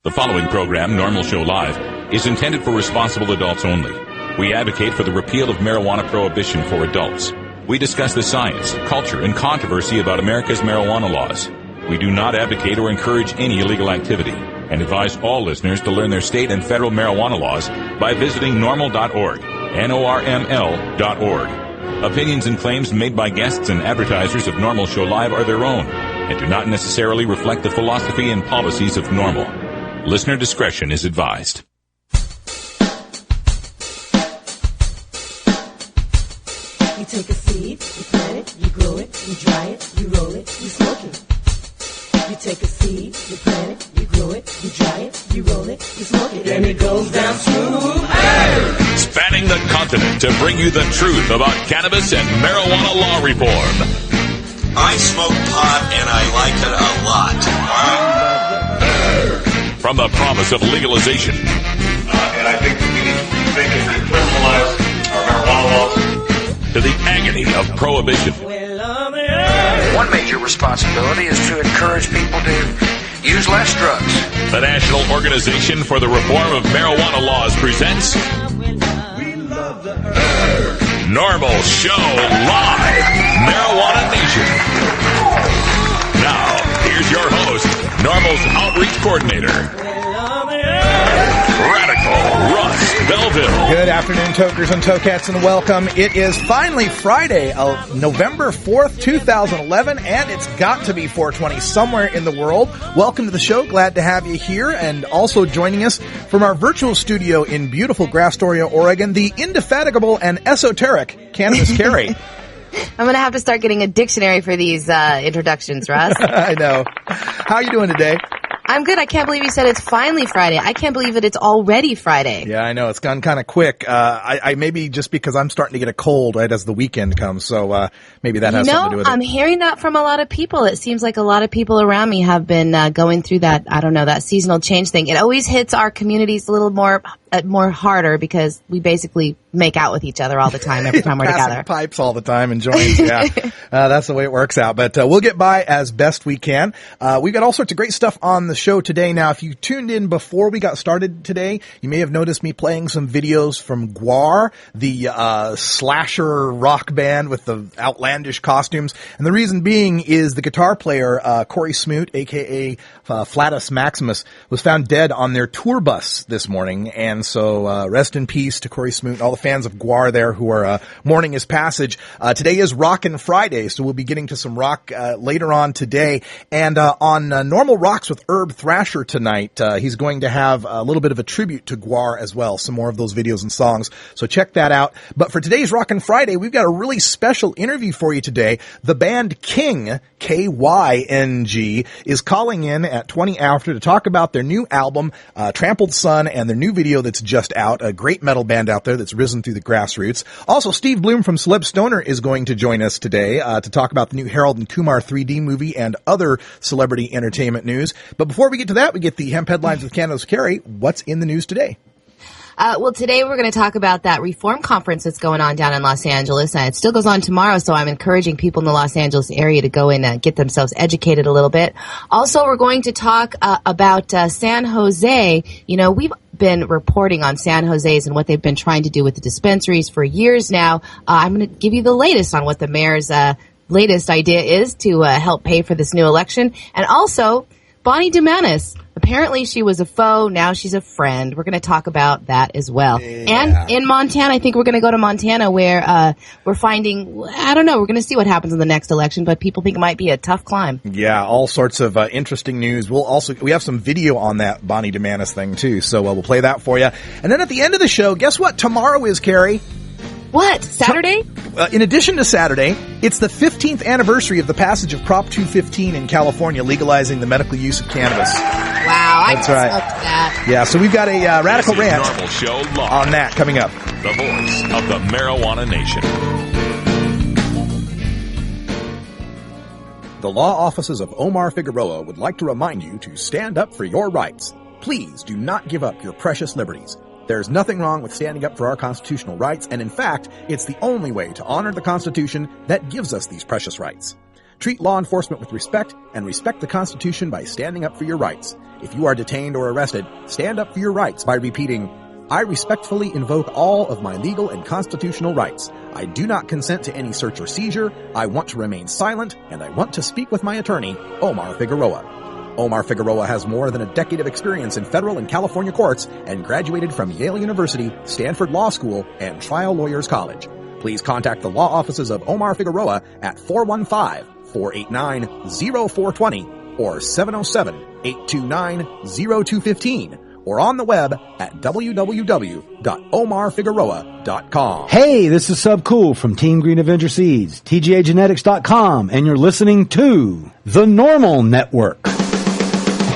The following program, Norml Show Live, is intended for responsible adults only. We advocate for the repeal of marijuana prohibition for adults. We discuss the science, culture, and controversy about America's marijuana laws. We do not advocate or encourage any illegal activity and advise all listeners to learn their state and federal marijuana laws by visiting norml.org, Norml.org. Opinions and claims made by guests and advertisers of Norml Show Live are their own and do not necessarily reflect the philosophy and policies of Norml. Listener discretion is advised. You take a seed, you plant it, you grow it, you dry it, you roll it, you smoke it. You take a seed, you plant it, you grow it, you dry it, you roll it, you smoke it, and it goes down smooth. Hey! Spanning the continent to bring you the truth about cannabis and marijuana law reform. I smoke pot and I like it a lot. From the promise of legalization. And I think that we need to think and decriminalize our marijuana laws. To the agony of prohibition. One major responsibility is to encourage people to use less drugs. The National Organization for the Reform of Marijuana Laws presents Norml Show Live, Marijuana Nation. Now, here's your host, Norml's outreach coordinator, Radical Russ Belville. Good afternoon, tokers and tokets, and welcome. It is finally Friday, November 4th, 2011, and it's got to be 420 somewhere in the world. Welcome to the show. Glad to have you here, and also joining us from our virtual studio in beautiful Astoria, Oregon, the indefatigable and esoteric Cannabis Carrie. I'm going to have to start getting a dictionary for these introductions, Russ. I know. How are you doing today? I'm good. I can't believe you said it's finally Friday. I can't believe that it's already Friday. Yeah, I know. It's gone kind of quick. I maybe just because I'm starting to get a cold right as the weekend comes, so maybe that has something to do with it. I'm hearing that from a lot of people. It seems like a lot of people around me have been going through that, I don't know, that seasonal change thing. It always hits our communities a little more harder because we basically make out with each other all the time every time we're together. Pipes all the time and joints, yeah. That's the way it works out. But we'll get by as best we can. We've got all sorts of great stuff on the show today. Now, if you tuned in before we got started today, you may have noticed me playing some videos from GWAR, the slasher rock band with the outlandish costumes. And the reason being is the guitar player, Corey Smoot, a.k.a. Flatus Maximus, was found dead on their tour bus this morning. And so rest in peace to Corey Smoot and all the fans of GWAR there who are mourning his passage. Today is Rockin' Friday, so we'll be getting to some rock later on today. And on Norml Rocks with Herb Thrasher tonight, he's going to have a little bit of a tribute to GWAR as well, some more of those videos and songs. So check that out. But for today's Rockin' Friday, we've got a really special interview for you today. The band King, K-Y-N-G, is calling in at 20 after to talk about their new album, Trampled Sun, and their new video that's just out, a great metal band out there that's risen through the grassroots. Also, Steve Bloom from Celeb Stoner is going to join us today to talk about the new Harold and Kumar 3D movie and other celebrity entertainment news. But before we get to that, we get the Hemp Headlines with Cannabis Carrie. What's in the news today? Well, today we're going to talk about that reform conference that's going on down in Los Angeles. It still goes on tomorrow, so I'm encouraging people in the Los Angeles area to go in and get themselves educated a little bit. Also, we're going to talk about San Jose. You know, we've been reporting on San Jose's and what they've been trying to do with the dispensaries for years now. I'm going to give you the latest on what the mayor's latest idea is to help pay for this new election. And also, Bonnie Dumanis. Apparently she was a foe, now she's a friend. We're going to talk about that as well. Yeah. And in Montana, I think we're going to go to Montana where we're finding, I don't know, we're going to see what happens in the next election, but people think it might be a tough climb. Yeah, all sorts of interesting news. We have some video on that Bonnie Dumanis thing too, so we'll play that for you. And then at the end of the show, guess what tomorrow is, Carrie? What? Saturday? In addition to Saturday, it's the 15th anniversary of the passage of Prop 215 in California, legalizing the medical use of cannabis. Wow, that's right. That. Yeah, so we've got a radical rant Show on that coming up. The voice of the marijuana nation. The law offices of Omar Figueroa would like to remind you to stand up for your rights. Please do not give up your precious liberties. There's nothing wrong with standing up for our constitutional rights, and in fact, it's the only way to honor the Constitution that gives us these precious rights. Treat law enforcement with respect and respect the Constitution by standing up for your rights. If you are detained or arrested, stand up for your rights by repeating, I respectfully invoke all of my legal and constitutional rights. I do not consent to any search or seizure. I want to remain silent, and I want to speak with my attorney, Omar Figueroa. Omar Figueroa has more than a decade of experience in federal and California courts and graduated from Yale University, Stanford Law School, and Trial Lawyers College. Please contact the law offices of Omar Figueroa at 415-489-0420 or 707-829-0215 or on the web at www.omarfigueroa.com. Hey, this is Sub Cool from Team Green Avenger Seeds, TGAgenetics.com, and you're listening to The Norml Network.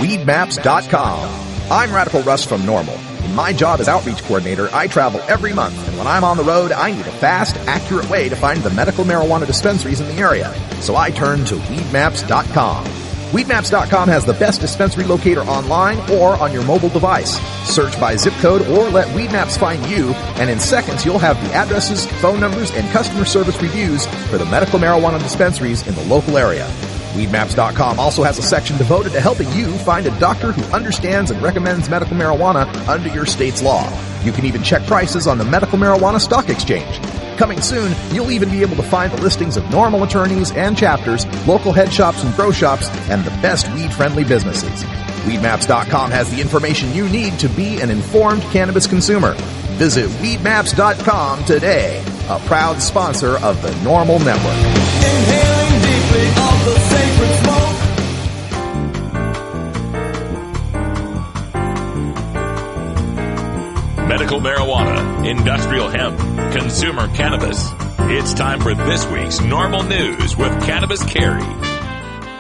Weedmaps.com. I'm Radical Russ from Norml. In my job as outreach coordinator, I travel every month, and when I'm on the road, I need a fast, accurate way to find the medical marijuana dispensaries in the area. So I turn to Weedmaps.com. Weedmaps.com has the best dispensary locator online or on your mobile device. Search by zip code or let Weedmaps find you, and in seconds you'll have the addresses, phone numbers, and customer service reviews for the medical marijuana dispensaries in the local area. Weedmaps.com also has a section devoted to helping you find a doctor who understands and recommends medical marijuana under your state's law. You can even check prices on the Medical Marijuana Stock Exchange. Coming soon, you'll even be able to find the listings of Norml attorneys and chapters, local head shops and grow shops, and the best weed-friendly businesses. Weedmaps.com has the information you need to be an informed cannabis consumer. Visit Weedmaps.com today, a proud sponsor of the Norml Network. Inhaling deeply of the sacred smoke. Medical marijuana, industrial hemp, consumer cannabis. It's time for this week's Norml News with Cannabis Carrie.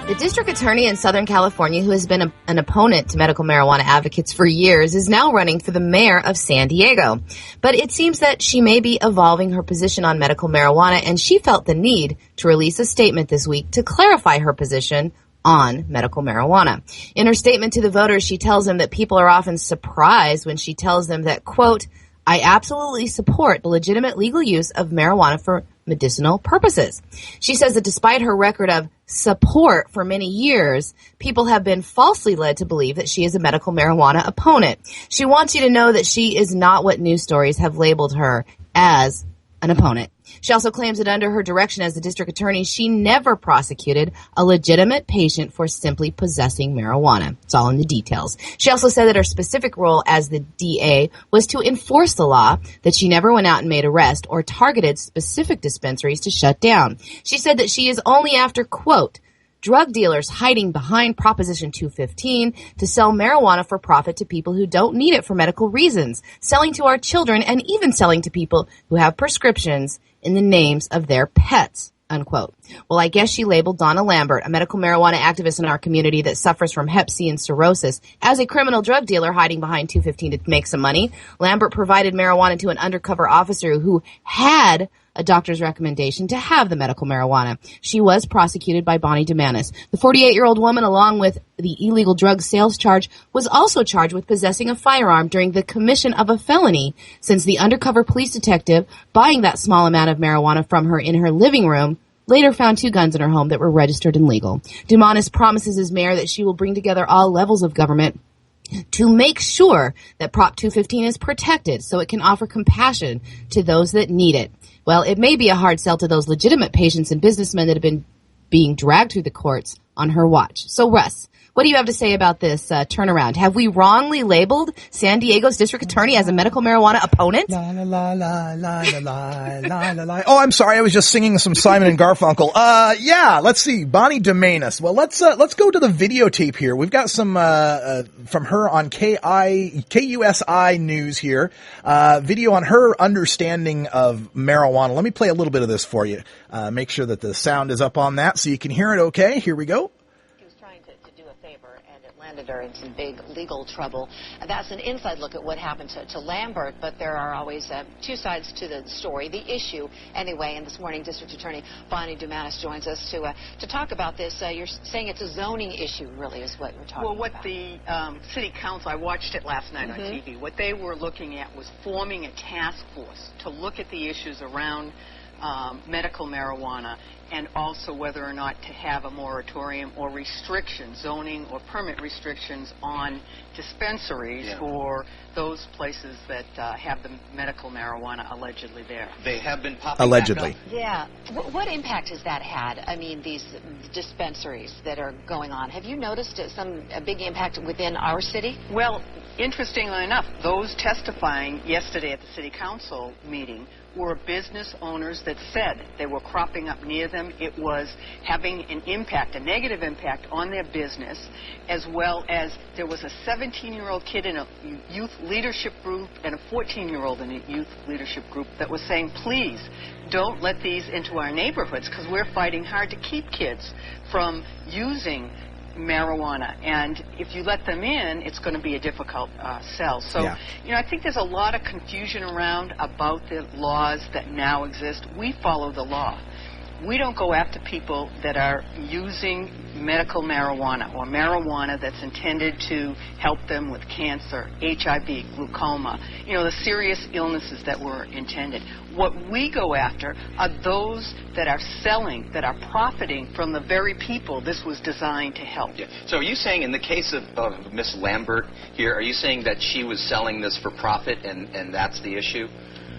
The district attorney in Southern California, who has been an opponent to medical marijuana advocates for years, is now running for the mayor of San Diego. But it seems that she may be evolving her position on medical marijuana, and she felt the need to release a statement this week to clarify her position on medical marijuana. In her statement to the voters, she tells them that people are often surprised when she tells them that, quote, I absolutely support the legitimate legal use of marijuana for medicinal purposes. She says that despite her record of support for many years, people have been falsely led to believe that she is a medical marijuana opponent. She wants you to know that she is not what news stories have labeled her as, an opponent. She also claims that under her direction as the district attorney, she never prosecuted a legitimate patient for simply possessing marijuana. It's all in the details. She also said that her specific role as the DA was to enforce the law, that she never went out and made arrests or targeted specific dispensaries to shut down. She said that she is only after, quote, drug dealers hiding behind Proposition 215 to sell marijuana for profit to people who don't need it for medical reasons, selling to our children, and even selling to people who have prescriptions in the names of their pets, unquote. Well, I guess she labeled Donna Lambert, a medical marijuana activist in our community that suffers from Hep C and cirrhosis, as a criminal drug dealer hiding behind 215 to make some money. Lambert provided marijuana to an undercover officer who had a doctor's recommendation to have the medical marijuana. She was prosecuted by Bonnie DeManis. The 48-year-old woman, along with the illegal drug sales charge, was also charged with possessing a firearm during the commission of a felony, since the undercover police detective buying that small amount of marijuana from her in her living room later found 2 guns in her home that were registered and legal. DeManis promises as mayor that she will bring together all levels of government to make sure that Prop 215 is protected so it can offer compassion to those that need it. Well, it may be a hard sell to those legitimate patients and businessmen that have been being dragged through the courts on her watch. So, Russ, what do you have to say about this turnaround? Have we wrongly labeled San Diego's district attorney as a medical marijuana opponent? La la la la la la la la la. Oh, I'm sorry. I was just singing some Simon and Garfunkel. Yeah. Let's see. Bonnie DeManis. Well, let's go to the videotape here. We've got some from her on KUSI News here. Video on her understanding of marijuana. Let me play a little bit of this for you. Make sure that the sound is up on that so you can hear it. Okay. Here we go. Landed her in some big legal trouble. And that's an inside look at what happened to Lambert, but there are always 2 sides to the story, the issue anyway. And this morning, District Attorney Bonnie DeManis joins us to talk about this. You're saying it's a zoning issue, really, is what you're talking about. Well, what the City Council, I watched it last night on TV, what they were looking at was forming a task force to look at the issues around medical marijuana, and also whether or not to have a moratorium or restrictions, zoning or permit restrictions on dispensaries for those places that have the medical marijuana allegedly there. They have been popping allegedly. back up. Yeah. What impact has that had? I mean, these dispensaries that are going on. Have you noticed a big impact within our city? Well, interestingly enough, those testifying yesterday at the City Council meeting were business owners that said they were cropping up near them. It was having an impact, a negative impact on their business, as well as there was a 17-year-old kid in a youth leadership group and a 14-year-old in a youth leadership group that was saying, please, don't let these into our neighborhoods because we're fighting hard to keep kids from using marijuana, and if you let them in, it's going to be a difficult sell. So, I think there's a lot of confusion around about the laws that now exist. We follow the law. We don't go after people that are using medical marijuana or marijuana that's intended to help them with cancer, HIV, glaucoma, the serious illnesses that were intended. What we go after are those that are selling, that are profiting from the very people this was designed to help. Yeah. So are you saying in the case of Miss Lambert here, are you saying that she was selling this for profit and that's the issue?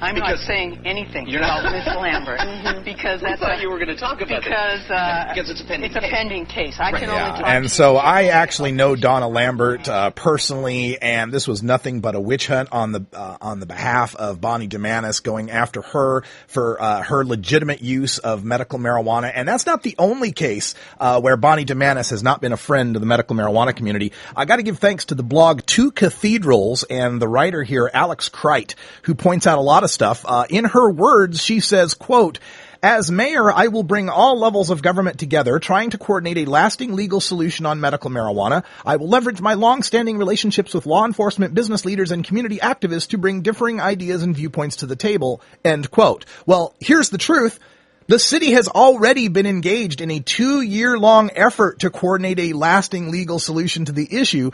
I'm not saying anything about Miss Lambert because that's I thought you were going to talk about because it's a pending case. It's a pending case. I can only talk. And so I actually know Donna Lambert personally, and this was nothing but a witch hunt on the behalf of Bonnie DeMannis, going after her for her legitimate use of medical marijuana. And that's not the only case where Bonnie DeMannis has not been a friend of the medical marijuana community. I got to give thanks to the blog Two Cathedrals and the writer here, Alex Kreit, who points out a lot of stuff. In her words, she says, quote, "As mayor, I will bring all levels of government together, trying to coordinate a lasting legal solution on medical marijuana. I will leverage my long-standing relationships with law enforcement, business leaders, and community activists to bring differing ideas and viewpoints to the table." End quote. Well, here's the truth. The city has already been engaged in a 2-year-long effort to coordinate a lasting legal solution to the issue.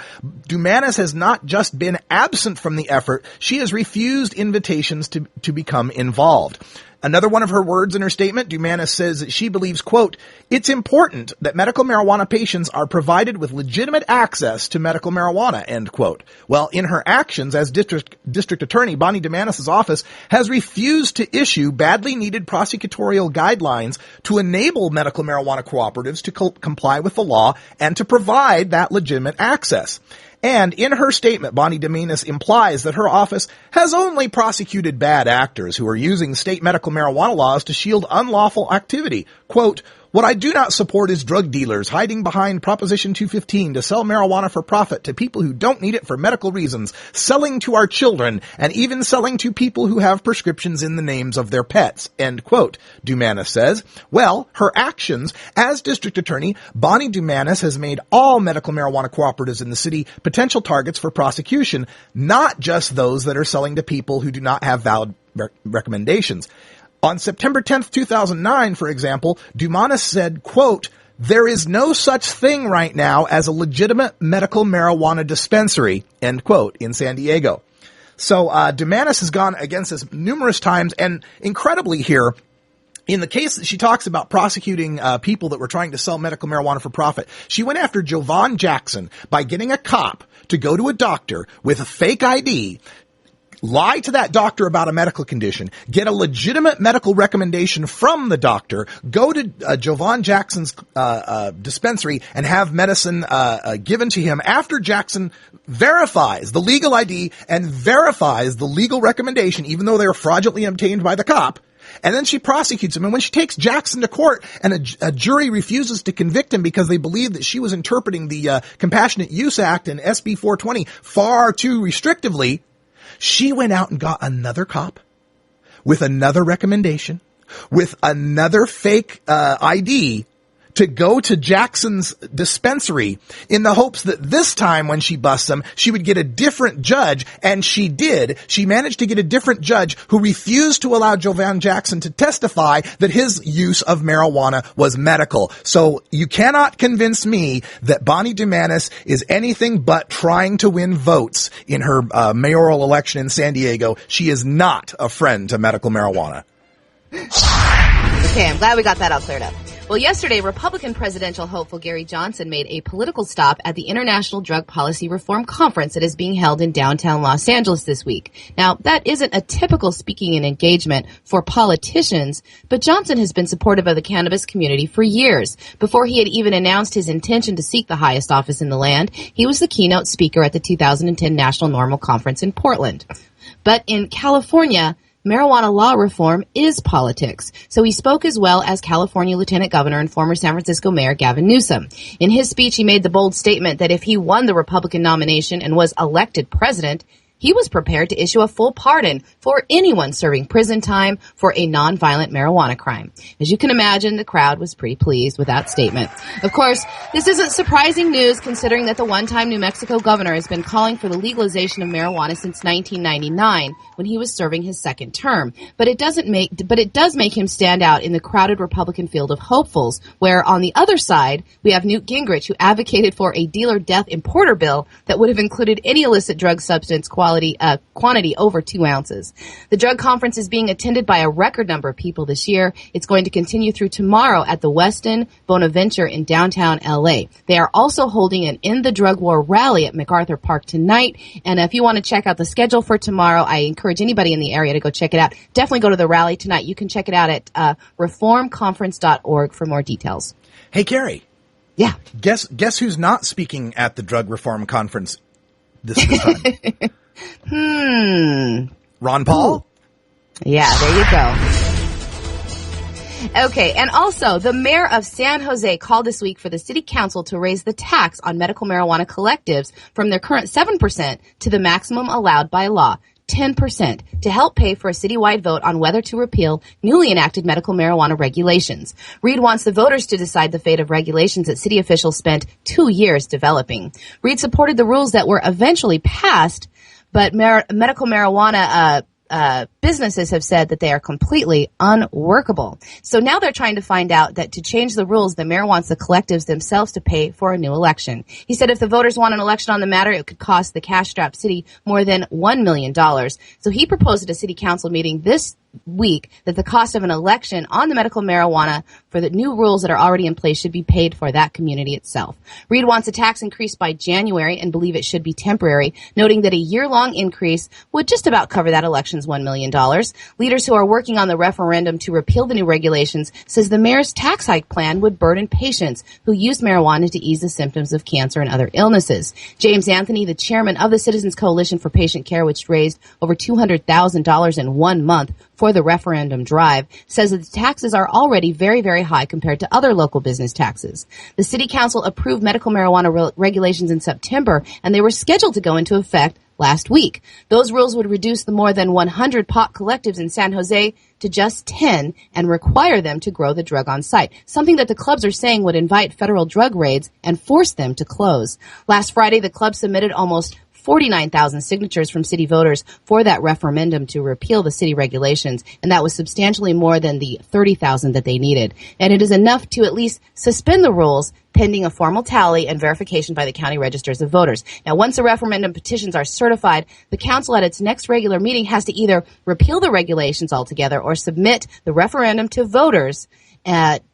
DeMannis has not just been absent from the effort, she has refused invitations to become involved. Another one of her words in her statement, DeMannis says that she believes, quote, "It's important that medical marijuana patients are provided with legitimate access to medical marijuana," end quote. Well, in her actions as district attorney, Bonnie DeMannis' office has refused to issue badly needed prosecutorial guidelines to enable medical marijuana cooperatives to comply with the law and to provide that legitimate access. And in her statement, Bonnie DeMannis implies that her office has only prosecuted bad actors who are using state medical marijuana laws to shield unlawful activity. Quote, "What I do not support is drug dealers hiding behind Proposition 215 to sell marijuana for profit to people who don't need it for medical reasons, selling to our children, and even selling to people who have prescriptions in the names of their pets," end quote, DeMannis says. Well, her actions as district attorney, Bonnie DeMannis has made all medical marijuana cooperatives in the city potential targets for prosecution, not just those that are selling to people who do not have valid recommendations. On September 10th, 2009, for example, DeMannis said, quote, "There is no such thing right now as a legitimate medical marijuana dispensary," end quote, in San Diego. So DeMannis has gone against this numerous times, and incredibly here, in the case that she talks about prosecuting people that were trying to sell medical marijuana for profit, she went after Jovan Jackson by getting a cop to go to a doctor with a fake ID, lie to that doctor about a medical condition, get a legitimate medical recommendation from the doctor, go to Jovan Jackson's dispensary and have medicine given to him after Jackson verifies the legal ID and verifies the legal recommendation, even though they were fraudulently obtained by the cop. And then she prosecutes him. And when she takes Jackson to court and a jury refuses to convict him because they believe that she was interpreting the Compassionate Use Act and SB 420 far too restrictively, she went out and got another cop with another recommendation, with another fake ID to go to Jackson's dispensary in the hopes that this time when she busts him, she would get a different judge. And she did. She managed to get a different judge who refused to allow Jovan Jackson to testify that his use of marijuana was medical. So you cannot convince me that Bonnie DeMannis is anything but trying to win votes in her mayoral election in San Diego. She is not a friend to medical marijuana. Okay, I'm glad we got that all cleared up. Well, yesterday, Republican presidential hopeful Gary Johnson made a political stop at the International Drug Policy Reform Conference that is being held in downtown Los Angeles this week. Now, that isn't a typical speaking and engagement for politicians, but Johnson has been supportive of the cannabis community for years. Before he had even announced his intention to seek the highest office in the land, he was the keynote speaker at the 2010 National Norml Conference in Portland. But in California, marijuana law reform is politics. So he spoke as well as California Lieutenant Governor and former San Francisco Mayor Gavin Newsom. In his speech, he made the bold statement that if he won the Republican nomination and was elected president, he was prepared to issue a full pardon for anyone serving prison time for a nonviolent marijuana crime. As you can imagine, the crowd was pretty pleased with that statement. Of course, this isn't surprising news considering that the one-time New Mexico governor has been calling for the legalization of marijuana since 1999 when he was serving his second term. But it does make him stand out in the crowded Republican field of hopefuls, where on the other side, we have Newt Gingrich, who advocated for a dealer death importer bill that would have included any illicit drug substance quantity over 2 ounces. The drug conference is being attended by a record number of people this year. It's going to continue through tomorrow at the Westin Bonaventure in downtown LA. They are also holding an End the Drug War rally at MacArthur Park tonight. And if you want to check out the schedule for tomorrow, I encourage anybody in the area to go check it out. Definitely go to the rally tonight. You can check it out at reformconference.org for more details. Hey, Carrie. Yeah. Guess who's not speaking at the Drug Reform Conference this time? Ron Paul? Ooh. Yeah, there you go. Okay, and also, the mayor of San Jose called this week for the city council to raise the tax on medical marijuana collectives from their current 7% to the maximum allowed by law, 10%, to help pay for a citywide vote on whether to repeal newly enacted medical marijuana regulations. Reed wants the voters to decide the fate of regulations that city officials spent 2 years developing. Reed supported the rules that were eventually passed, but medical marijuana businesses have said that they are completely unworkable. So now they're trying to find out that to change the rules, the mayor wants the collectives themselves to pay for a new election. He said if the voters want an election on the matter, it could cost the cash-strapped city more than $1 million. So he proposed at a city council meeting this week that the cost of an election on the medical marijuana for the new rules that are already in place should be paid for that community itself. Reed wants a tax increase by January and believe it should be temporary, noting that a year-long increase would just about cover that election's $1 million. Leaders who are working on the referendum to repeal the new regulations says the mayor's tax hike plan would burden patients who use marijuana to ease the symptoms of cancer and other illnesses. James Anthony, the chairman of the Citizens Coalition for Patient Care, which raised over $200,000 in 1 month for the referendum drive, says that the taxes are already very, very high compared to other local business taxes. The city council approved medical marijuana regulations in September, and they were scheduled to go into effect last week. Those rules would reduce the more than 100 pot collectives in San Jose to just 10 and require them to grow the drug on site, something that the clubs are saying would invite federal drug raids and force them to close. Last Friday, the club submitted almost 49,000 signatures from city voters for that referendum to repeal the city regulations, and that was substantially more than the 30,000 that they needed. And it is enough to at least suspend the rules pending a formal tally and verification by the county registers of voters. Now, once the referendum petitions are certified, the council at its next regular meeting has to either repeal the regulations altogether or submit the referendum to voters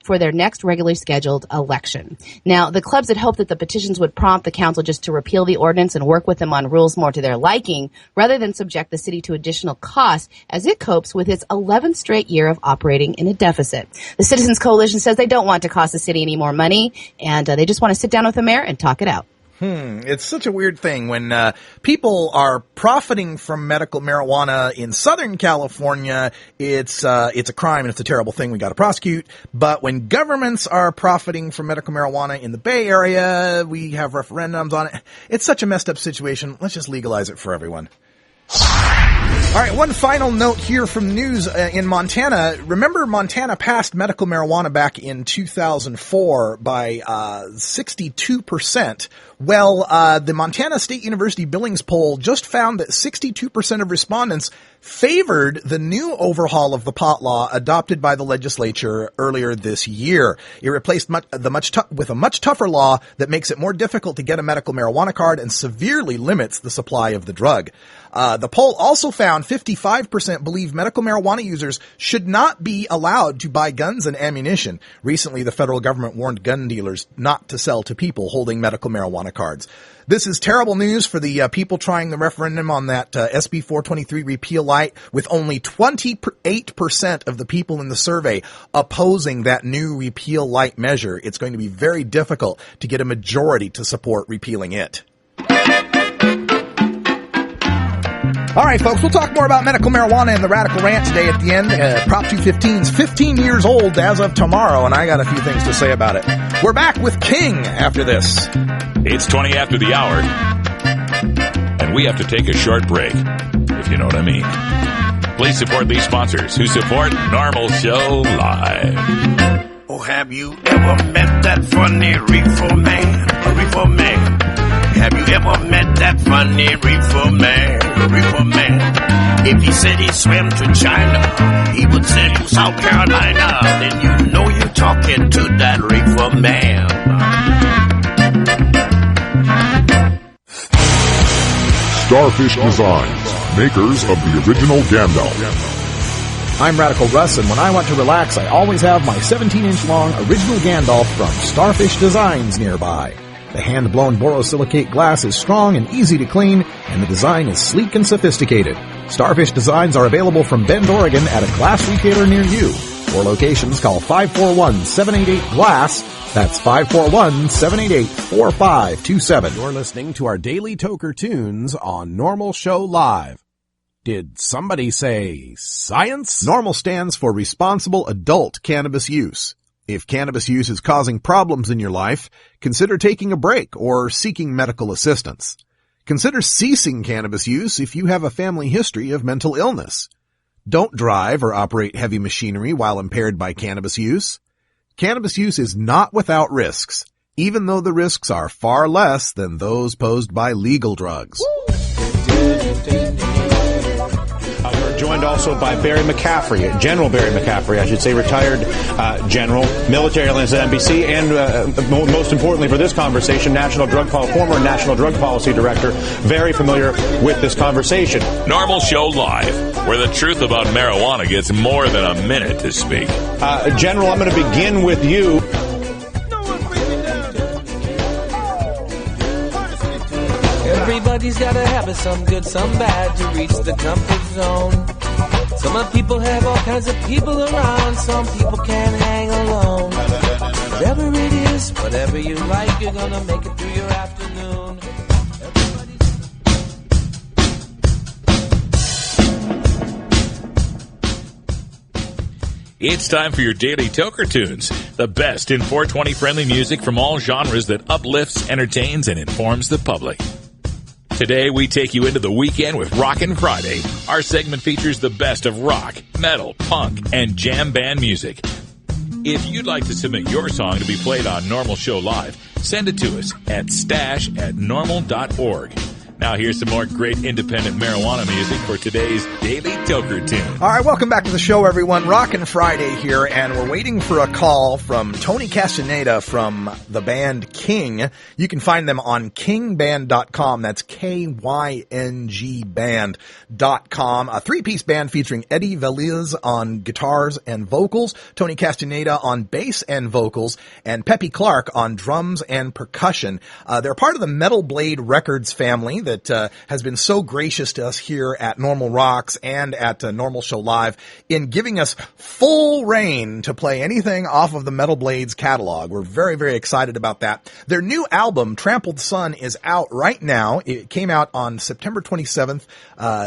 for their next regularly scheduled election. Now, the clubs had hoped that the petitions would prompt the council just to repeal the ordinance and work with them on rules more to their liking, rather than subject the city to additional costs as it copes with its 11th straight year of operating in a deficit. The Citizens Coalition says they don't want to cost the city any more money, and they just want to sit down with the mayor and talk it out. It's such a weird thing when people are profiting from medical marijuana in Southern California. It's a crime and it's a terrible thing we got to prosecute. But when governments are profiting from medical marijuana in the Bay Area, we have referendums on it. It's such a messed up situation. Let's just legalize it for everyone. All right, one final note here from news in Montana. Remember, Montana passed medical marijuana back in 2004 by 62%. Well, the Montana State University Billings poll just found that 62% of respondents favored the new overhaul of the pot law adopted by the legislature earlier this year. It replaced with a much tougher law that makes it more difficult to get a medical marijuana card and severely limits the supply of the drug. The poll also found 55% believe medical marijuana users should not be allowed to buy guns and ammunition. Recently, the federal government warned gun dealers not to sell to people holding medical marijuana cards. This is terrible news for the people trying the referendum on that SB 423 repeal light, with only 28% of the people in the survey opposing that new repeal light measure. It's going to be very difficult to get a majority to support repealing it. All right, folks, we'll talk more about medical marijuana and the radical rant today at the end. Prop 215 is 15 years old as of tomorrow, and I got a few things to say about it. We're back with King after this. It's 20 after the hour, and we have to take a short break, if you know what I mean. Please support these sponsors who support Norml Show Live. Oh, have you ever met that funny reefer man? A reefer man. Have you ever met that funny reefer man? A reefer man. If he said he swam to China, he would say to South Carolina. Then you know you're talking to that reefer man. Starfish Designs, makers of the original Gandalf. I'm Radical Russ, and when I want to relax, I always have my 17-inch long original Gandalf from Starfish Designs nearby. The hand-blown borosilicate glass is strong and easy to clean, and the design is sleek and sophisticated. Starfish Designs are available from Bend, Oregon at a glass retailer near you. For locations, call 541-788-GLASS. That's 541-788-4527. You're listening to our daily Toker Tunes on Norml Show Live. Did somebody say science? Norml stands for Responsible Adult Cannabis Use. If cannabis use is causing problems in your life, consider taking a break or seeking medical assistance. Consider ceasing cannabis use if you have a family history of mental illness. Don't drive or operate heavy machinery while impaired by cannabis use. Cannabis use is not without risks, even though the risks are far less than those posed by legal drugs. We're joined also by Barry McCaffrey, General Barry McCaffrey, I should say, retired general, military analyst at NBC, and most importantly for this conversation, former National Drug Policy Director, very familiar with this conversation. Norml Show Live, where the truth about marijuana gets more than a minute to speak. General, I'm going to begin with you. Everybody's got a habit, some good, some bad, to reach the comfort zone. Some people have all kinds of people around, some people can't hang alone. Whatever it is, whatever you like, you're gonna make it through your afternoon. It's time for your daily Toker Tunes, the best in 420 friendly music from all genres that uplifts, entertains, and informs the public. Today, we take you into the weekend with Rockin' Friday. Our segment features the best of rock, metal, punk, and jam band music. If you'd like to submit your song to be played on Norml Show Live, send it to us at stash@norml.org. Now here's some more great independent marijuana music for today's Daily Toker Tune. All right, welcome back to the show, everyone. Rockin' Friday here, and we're waiting for a call from Tony Castaneda from the band King. You can find them on kingband.com. That's KYNG band.com. A three-piece band featuring Eddie Veliz on guitars and vocals, Tony Castaneda on bass and vocals, and Peppy Clark on drums and percussion. They're part of the Metal Blade Records family that has been so gracious to us here at Norml Rocks and at Norml Show Live in giving us full reign to play anything off of the Metal Blades catalog. We're very, very excited about that. Their new album, Trampled Sun, is out right now. It came out on September 27th,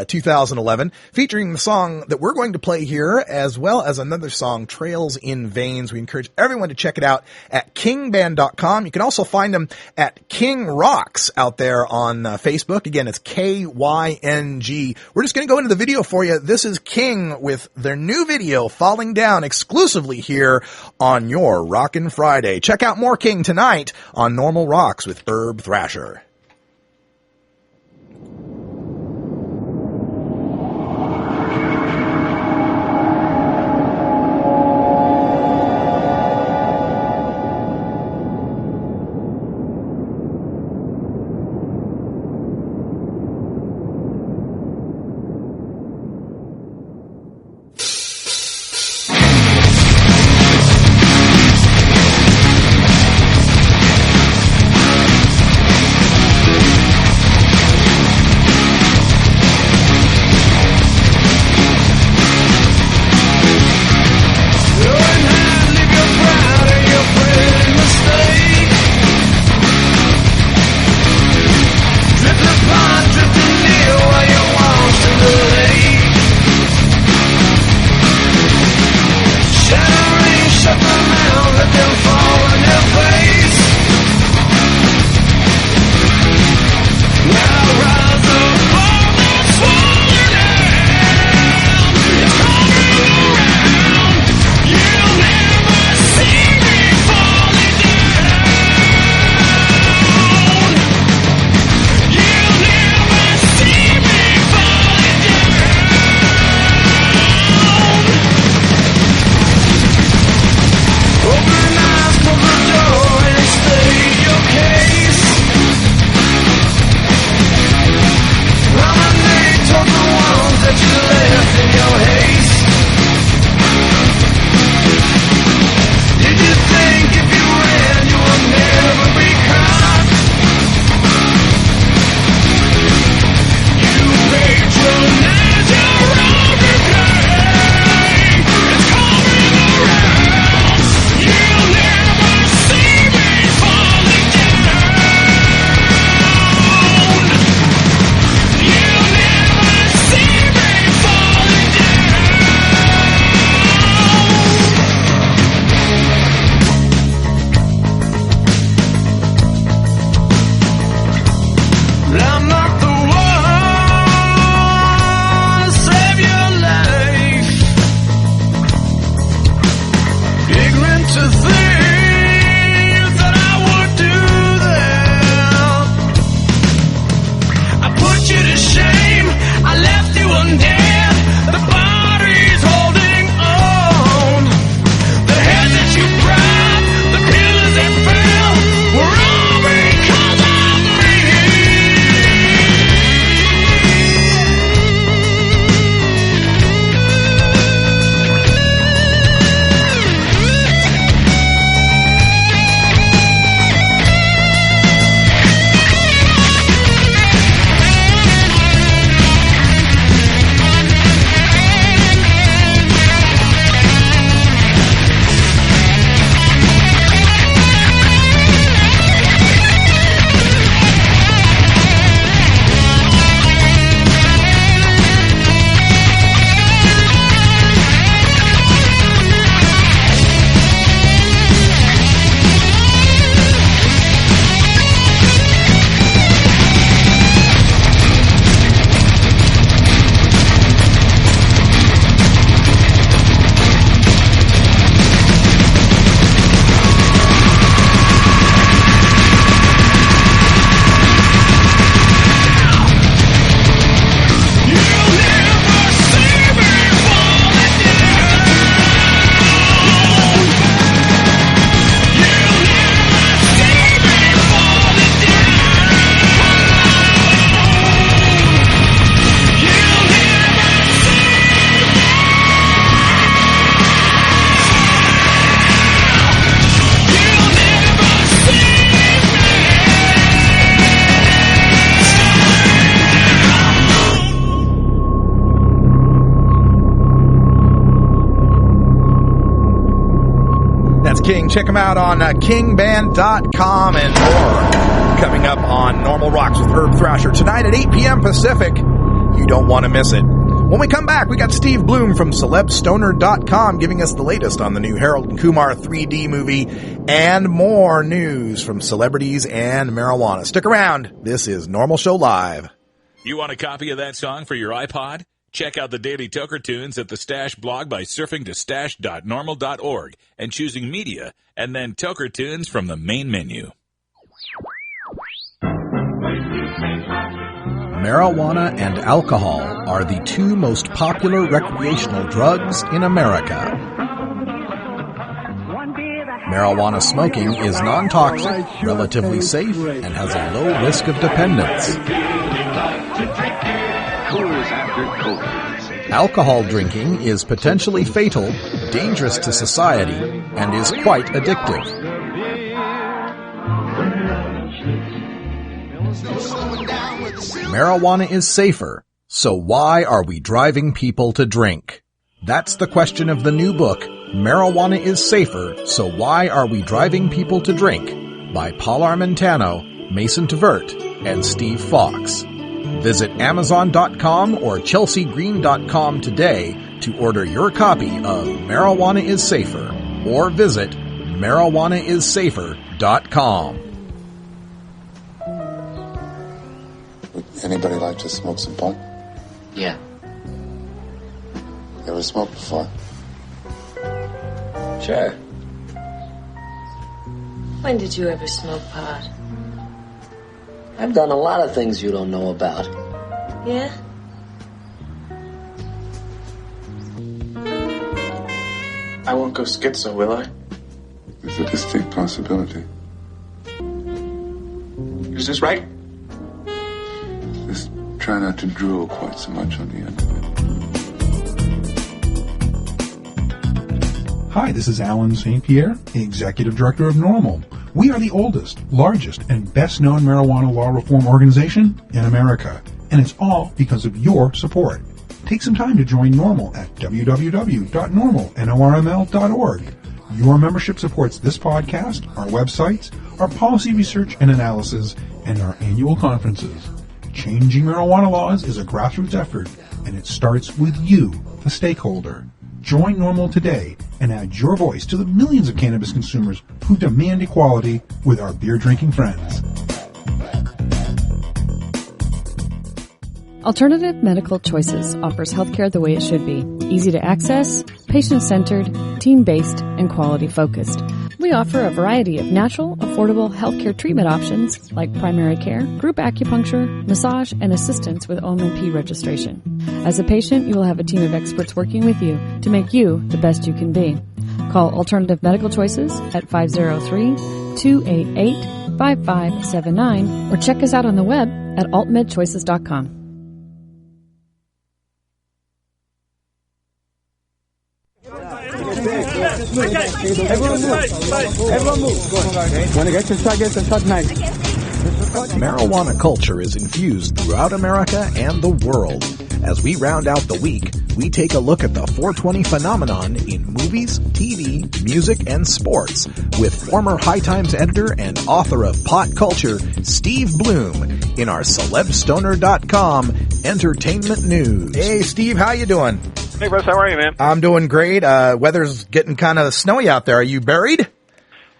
2011, featuring the song that we're going to play here, as well as another song, Trails in Veins. We encourage everyone to check it out at kingband.com. You can also find them at King Rocks out there on Facebook. Again, it's KYNG. We're just going to go into the video for you. This is King with their new video, Falling Down, exclusively here on your Rockin' Friday. Check out more King tonight on Norml Rocks with Herb Thrasher. can check them out on kingband.com and more. Coming up on Norml Rocks with Herb Thrasher tonight at 8 p.m. Pacific. You don't want to miss it. When we come back, we got Steve Bloom from celebstoner.com giving us the latest on the new Harold and Kumar 3D movie and more news from celebrities and marijuana. Stick around. This is Norml Show Live. You want a copy of that song for your iPod? Check out the Daily Toker Tunes at the Stash blog by surfing to stash.norml.org and choosing Media and then Toker Tunes from the main menu. Marijuana and alcohol are the two most popular recreational drugs in America. Marijuana smoking is non-toxic, relatively safe, and has a low risk of dependence. Alcohol drinking is potentially fatal, dangerous to society, and is quite addictive. Marijuana is safer, so why are we driving people to drink? That's the question of the new book, Marijuana is Safer, so why are we driving people to drink? By Paul Armentano, Mason Tvert, and Steve Fox. Visit Amazon.com or ChelseaGreen.com today to order your copy of Marijuana is Safer, or visit MarijuanaIsSafer.com. Would anybody like to smoke some pot? Yeah. You ever smoked before? Sure. When did you ever smoke pot? I've done a lot of things you don't know about. Yeah? I won't go schizo, will I? There's a distinct possibility. Is this right? Just try not to drool quite so much on the end of it. Hi, this is Alan St. Pierre, Executive Director of Norml. We are the oldest, largest, and best-known marijuana law reform organization in America, and it's all because of your support. Take some time to join Norml at www.norml.org. Your membership supports this podcast, our websites, our policy research and analysis, and our annual conferences. Changing marijuana laws is a grassroots effort, and it starts with you, the stakeholder. Join Norml today and add your voice to the millions of cannabis consumers who demand equality with our beer-drinking friends. Alternative Medical Choices offers healthcare the way it should be. Easy to access, patient-centered, team-based, and quality-focused. We offer a variety of natural, affordable healthcare treatment options like primary care, group acupuncture, massage, and assistance with OMP registration. As a patient, you will have a team of experts working with you to make you the best you can be. Call Alternative Medical Choices at 503-288-5579 or check us out on the web at altmedchoices.com. Everyone move. When it gets to start nice. Marijuana culture is infused throughout America and the world. As we round out the week, we take a look at the 420 phenomenon in movies, TV, music, and sports with former High Times editor and author of Pot Culture, Steve Bloom, in our celebstoner.com entertainment news. Hey, Steve, how you doing? Hey, Russ, how are you, man? I'm doing great. Weather's getting kind of snowy out there. Are you buried?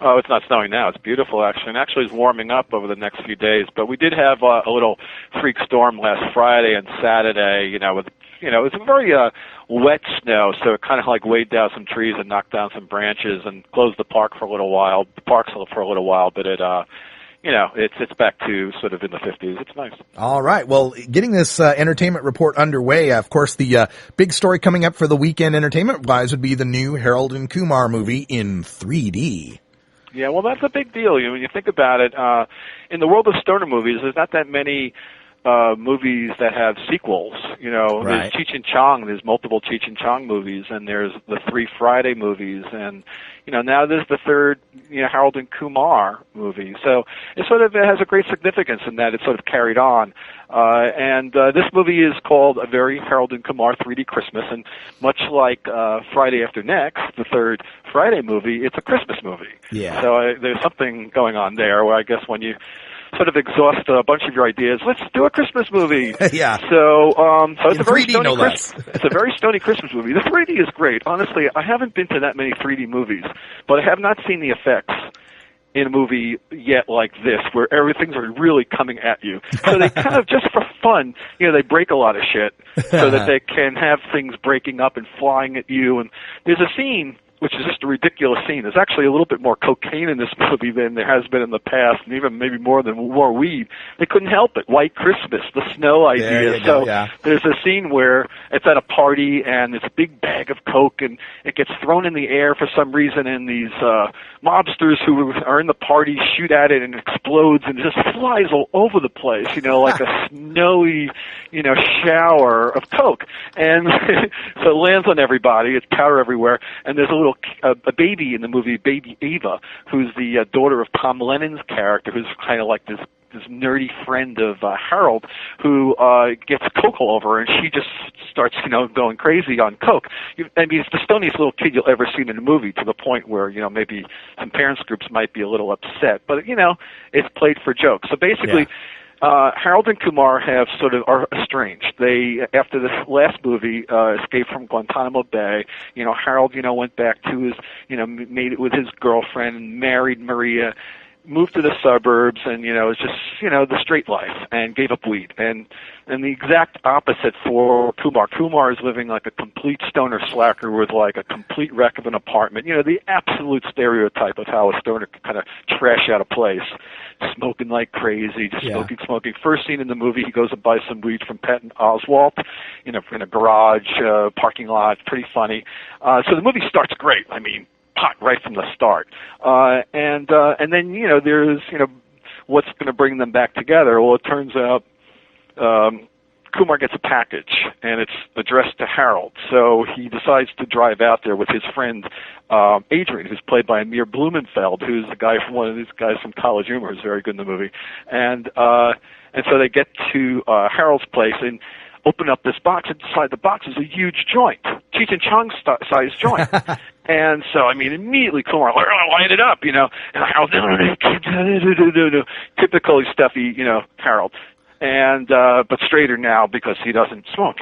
Oh, it's not snowing now. It's beautiful, actually. And actually, it's warming up over the next few days. But we did have a little freak storm last Friday and Saturday, it was a very wet snow, so it kind of like weighed down some trees and knocked down some branches and closed the park for a little while, but it's back to sort of in the 50s. It's nice. All right. Well, getting this entertainment report underway, of course, the big story coming up for the weekend entertainment-wise would be the new Harold and Kumar movie in 3D. Yeah, well, that's a big deal. When you think about it, in the world of stoner movies, there's not that many movies that have sequels. You know, Right. there's Cheech and Chong. There's multiple Cheech and Chong movies, and there's the 3 Friday movies, and you know, now there's the 3rd, you know, Harold and Kumar movie. So it has a great significance in that it's sort of carried on. And this movie is called A Very Harold and Kumar 3D Christmas, and much like Friday After Next, the 3rd Friday movie, it's a Christmas movie. Yeah. So there's something going on there where I guess when you sort of exhaust a bunch of your ideas, let's do a Christmas movie. Yeah. So it's In a very 3D, stony no less. It's a very stony Christmas movie. The 3D is great. Honestly, I haven't been to that many 3D movies, but I have not seen the effects in a movie yet like this, where everything's really coming at you. So they kind of, just for fun, you know, they break a lot of shit so that they can have things breaking up and flying at you. And there's a scene which is just a ridiculous scene. There's actually a little bit more cocaine in this movie than there has been in the past, and even maybe more weed. They couldn't help it. White Christmas, the snow idea. There you go, yeah. There's a scene where it's at a party, and there's a big bag of coke, and it gets thrown in the air for some reason, and these mobsters who are in the party shoot at it, and it explodes, and it just flies all over the place, you know, like a snowy, you know, shower of coke. And so it lands on everybody. It's powder everywhere, and there's a baby in the movie, baby Ava, who's the daughter of Tom Lennon's character, who's kind of like this nerdy friend of Harold, who gets coke all over her, and she just starts, you know, going crazy on coke. I mean, it's the stoniest little kid you'll ever see in a movie, to the point where, you know, maybe some parents groups might be a little upset, but you know, it's played for jokes. So basically, Harold and Kumar are estranged. They, after this last movie, escaped from Guantanamo Bay. You know, Harold, you know, went back to his, you know, made it with his girlfriend and married Maria, moved to the suburbs, and, you know, it's just, you know, the straight life, and gave up weed. And the exact opposite for Kumar. Kumar is living like a complete stoner slacker with like a complete wreck of an apartment. You know, the absolute stereotype of how a stoner can kind of trash out a place. Smoking like crazy, just smoking. First scene in the movie, he goes to buy some weed from Patton Oswalt, you know, in a garage parking lot. Pretty funny. So the movie starts great. I mean, hot right from the start. And then, you know, there's, you know, what's going to bring them back together? Well, it turns out Kumar gets a package, and it's addressed to Harold. So he decides to drive out there with his friend Adrian, who's played by Amir Blumenfeld, who's the guy from one of these guys from College Humor, who's very good in the movie. And so they get to Harold's place and open up this box, and inside the box is a huge joint, Cheech and Chong size joint. And so, I mean, immediately Kumar, light it up, you know, and Harold, no, typically stuffy, you know, Harold. And, but straighter now because he doesn't smoke.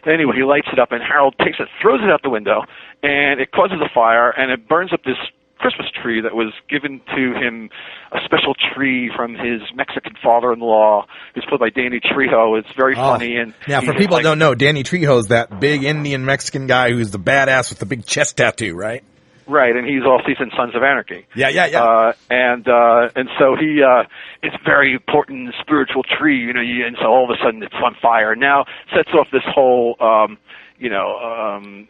Anyway, he lights it up, and Harold takes it, throws it out the window, and it causes a fire, and it burns up this Christmas tree that was given to him, a special tree from his Mexican father-in-law, who's played by Danny Trejo. It's very funny. And yeah, for people that don't know, Danny Trejo's that big Indian Mexican guy who's the badass with the big chest tattoo, right? Right, and he's also in Sons of Anarchy. Yeah. And so he, it's a very important spiritual tree, you know, and so all of a sudden it's on fire. Now sets off this whole,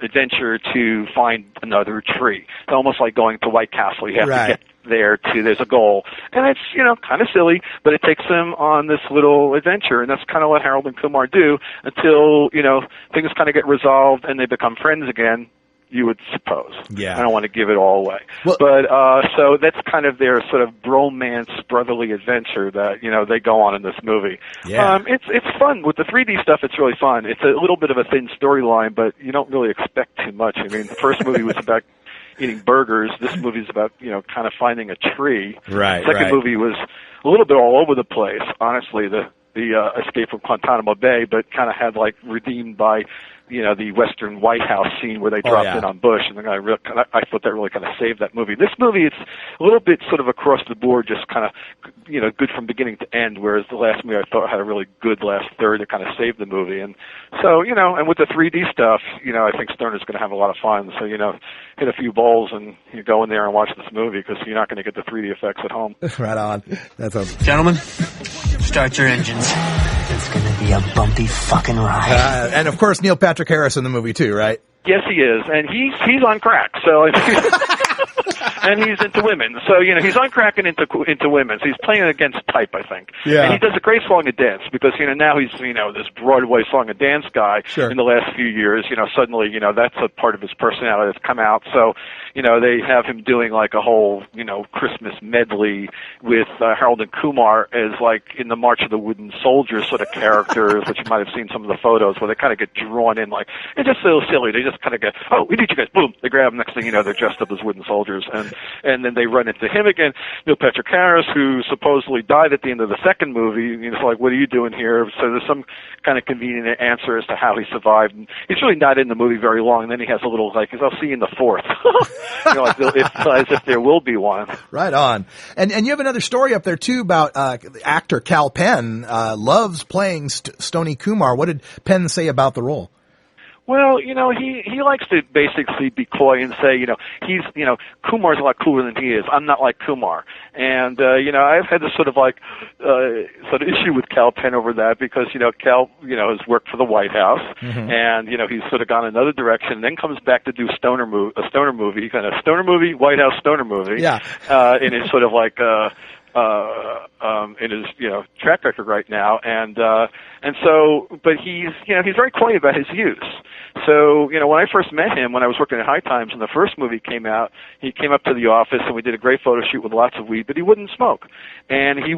adventure to find another tree. It's almost like going to White Castle. You have to get there there's a goal. And it's, you know, kind of silly, but it takes them on this little adventure, and that's kind of what Harold and Kumar do until, you know, things kind of get resolved and they become friends again, you would suppose. Yeah. I don't want to give it all away. But so that's kind of their sort of bromance, brotherly adventure that, you know, they go on in this movie. Yeah. It's fun. With the 3D stuff, it's really fun. It's a little bit of a thin storyline, but you don't really expect too much. I mean, the first movie was about eating burgers. This movie's about, you know, kind of finding a tree. Right. The second movie was a little bit all over the place, honestly, the escape from Guantanamo Bay, but kind of had like redeemed by, you know, the Western White House scene where they dropped in on Bush, and I thought that really kind of saved that movie. This movie, it's a little bit sort of across the board, just kind of, you know, good from beginning to end, whereas the last movie I thought had a really good last third that kind of saved the movie. And so, you know, and with the 3D stuff, you know, I think Sterner's going to have a lot of fun. So, you know, hit a few bowls and you go in there and watch this movie because you're not going to get the 3D effects at home. Right on. That sounds... Gentlemen, start your engines. It's going to be a bumpy fucking ride. And of course, Neil Patrick Harris in the movie too, right? Yes, he is, and he's on crack. So and he's into women. So, you know, he's uncracking into women. So he's playing against type, I think. Yeah. And he does a great song and dance because, you know, now he's, you know, this Broadway song and dance guy. Sure. In the last few years. You know, suddenly, you know, that's a part of his personality that's come out. So, you know, they have him doing like a whole, you know, Christmas medley with Harold and Kumar as like in the March of the Wooden Soldiers sort of characters, which you might have seen some of the photos where they kind of get drawn in like, it's just so silly. They just kind of get, oh, we need you guys, boom, they grab them. Next thing you know, they're dressed up as wooden soldiers. And then they run into him again, Neil Patrick Harris, who supposedly died at the end of the second movie. You know, it's like, what are you doing here? So there's some kind of convenient answer as to how he survived. And he's really not in the movie very long. And then he has a little like, I'll see you in the fourth. You know, like, as if there will be one. Right on. And you have another story up there too about actor Cal Penn loves playing Stony Kumar. What did Penn say about the role? Well, you know, he likes to basically be coy and say, you know, Kumar's a lot cooler than he is. I'm not like Kumar. And, you know, I've had this sort of issue with Cal Penn over that because, you know, Cal, you know, has worked for the White House and, you know, he's sort of gone another direction and then comes back to do a stoner movie, kind of stoner movie, White House stoner movie. Yeah. And it's sort of like, in his, you know, track record right now. And so, but he's, you know, he's very coy about his use. So, you know, when I first met him, when I was working at High Times and the first movie came out, he came up to the office and we did a great photo shoot with lots of weed, but he wouldn't smoke. And he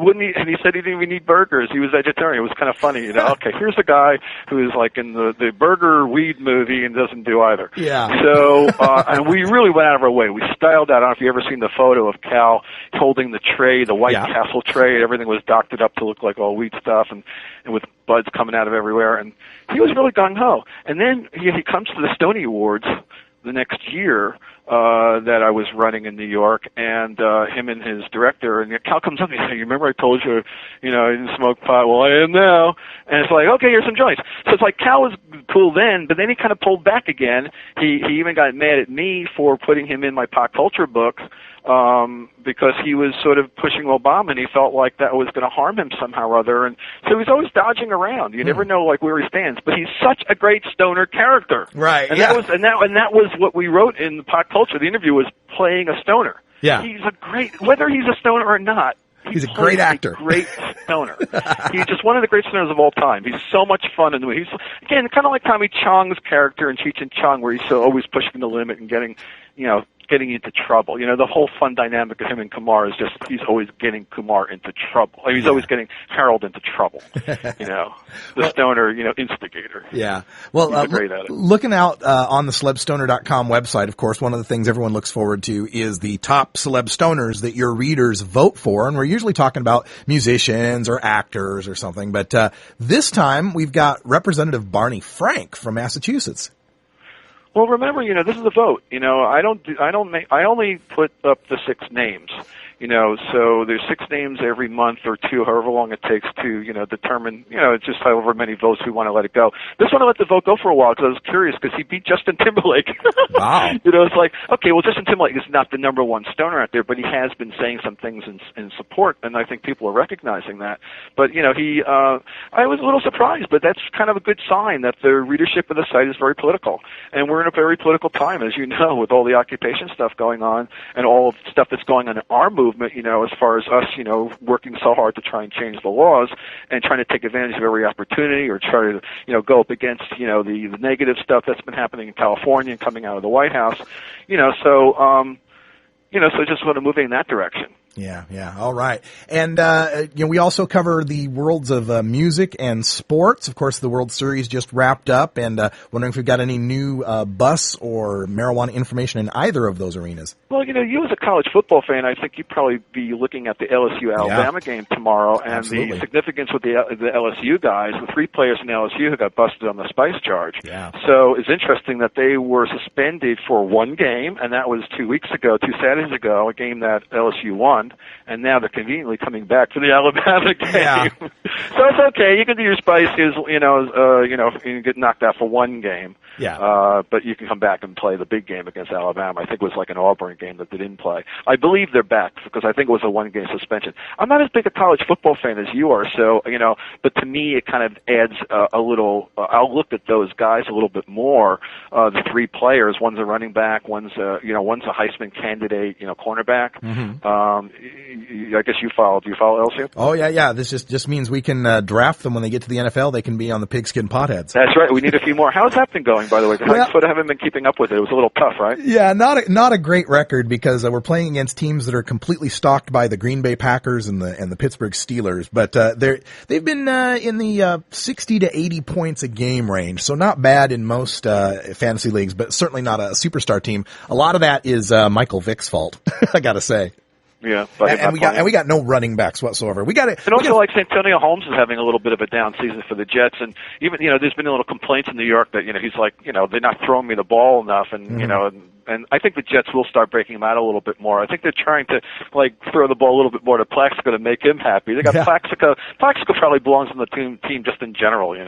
said he didn't even need burgers. He was vegetarian. It was kind of funny, you know, okay, here's a guy who is like in the burger weed movie and doesn't do either. Yeah. So, and we really went out of our way. We styled out. I don't know if you've ever seen the photo of Cal holding the tray, the White Castle tray, and everything was doctored up to look like all wheat stuff and with buds coming out of everywhere. And he was really gung-ho. And then he comes to the Stony Awards the next year that I was running in New York, and him and his director, and Cal comes up and he says, you remember I told you, you know, I didn't smoke pot? Well, I am now. And it's like, okay, here's some joints. So it's like Cal was cool then, but then he kind of pulled back again. He even got mad at me for putting him in my pop culture book because he was sort of pushing Obama, and he felt like that was going to harm him somehow or other. And so he's always dodging around. You never know like where he stands, but he's such a great stoner character. Right. And that was what we wrote in the pop culture. The interview was playing a stoner. Yeah. He's a great, whether he's a stoner or not. He's a great actor. Great stoner. He's just one of the great stoners of all time. He's so much fun in the movie. He's, again, kind of like Tommy Chong's character in Cheech and Chong, where he's so always pushing the limit and getting into trouble. You know, the whole fun dynamic of him and Kumar is just he's always getting Kumar into trouble. Like, he's always getting Harold into trouble. You know, the stoner, you know, instigator. Yeah. Well, he's great at it. Looking out on the celebstoner.com website, of course, one of the things everyone looks forward to is the top celeb stoners that your readers vote for. And we're usually talking about musicians or actors or something. But this time we've got Representative Barney Frank from Massachusetts. Well, remember, you know, this is a vote. You know, I only put up the 6 names. You know, so there's 6 names every month or 2, however long it takes to, you know, determine, you know, just however many votes we want to let it go. This one I let the vote go for a while because I was curious because he beat Justin Timberlake. Wow. You know, it's like, okay, well, Justin Timberlake is not the number one stoner out there, but he has been saying some things in support, and I think people are recognizing that. But, you know, I was a little surprised, but that's kind of a good sign that the readership of the site is very political. And we're in a very political time, as you know, with all the occupation stuff going on and all of the stuff that's going on in our movement, you know, as far as us, you know, working so hard to try and change the laws and trying to take advantage of every opportunity or try to, you know, go up against, you know, the negative stuff that's been happening in California and coming out of the White House, you know, so just sort of moving in that direction. Yeah. All right. And, you know, we also cover the worlds of music and sports. Of course, the World Series just wrapped up, and wondering if we've got any new bus or marijuana information in either of those arenas. Well, you know, you as a college football fan, I think you'd probably be looking at the LSU-Alabama game tomorrow, and the significance with the LSU guys, the 3 players in LSU who got busted on the spice charge. Yeah. So it's interesting that they were suspended for 1 game, and that was 2 weeks ago, 2 Saturdays ago, a game that LSU won. won, and now they're conveniently coming back for the Alabama game. Yeah. So it's okay. You can do your spices, you can get knocked out for one game. Yeah. But you can come back and play the big game against Alabama. I think it was like an Auburn game that they didn't play. I believe they're back because I think it was a one-game suspension. I'm not as big a college football fan as you are, so, but to me it kind of adds a little, I'll look at those guys a little bit more, the three players. One's a running back, one's a Heisman candidate, cornerback. Mm-hmm. I guess you follow. Do you follow LSU? Oh, yeah. This just means we can draft them when they get to the NFL. They can be on the pigskin potheads. That's right. We need a few more. How's that been going, by the way? I sort of haven't been keeping up with it. It was a little tough, right? Yeah, not a great record because we're playing against teams that are completely stalked by the Green Bay Packers and the Pittsburgh Steelers. But they've been in the 60 to 80 points a game range, so not bad in most fantasy leagues, but certainly not a superstar team. A lot of that is Michael Vick's fault, I got to say. Yeah, and we got no running backs whatsoever. And also, like Santonio Holmes is having a little bit of a down season for the Jets, and even there's been a little complaints in New York that he's like they're not throwing me the ball enough, and and I think the Jets will start breaking him out a little bit more. I think they're trying to throw the ball a little bit more to Plaxico to make him happy. They got Plaxico. Plaxico probably belongs on the team just in general. Yeah,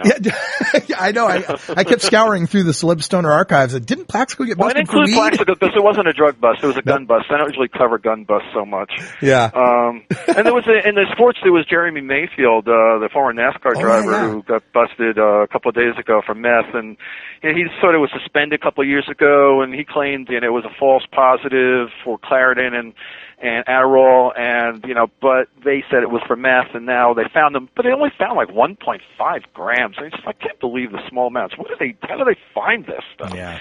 I know. I kept scouring through the Celebstoner archives. Didn't Plaxico get busted for weed? I didn't include Plaxico because it wasn't a drug bust; it was a gun bust. I don't usually cover gun busts so much. Yeah. And there was in the sports there was Jeremy Mayfield, the former NASCAR driver who got busted a couple of days ago for meth, and he sort of was suspended a couple of years ago, and he claimed it was a false positive for Claritin and Adderall, and but they said it was for meth, and now they found them, but they only found like 1.5 grams. I can't believe the small amounts. How do they find this stuff? Yeah.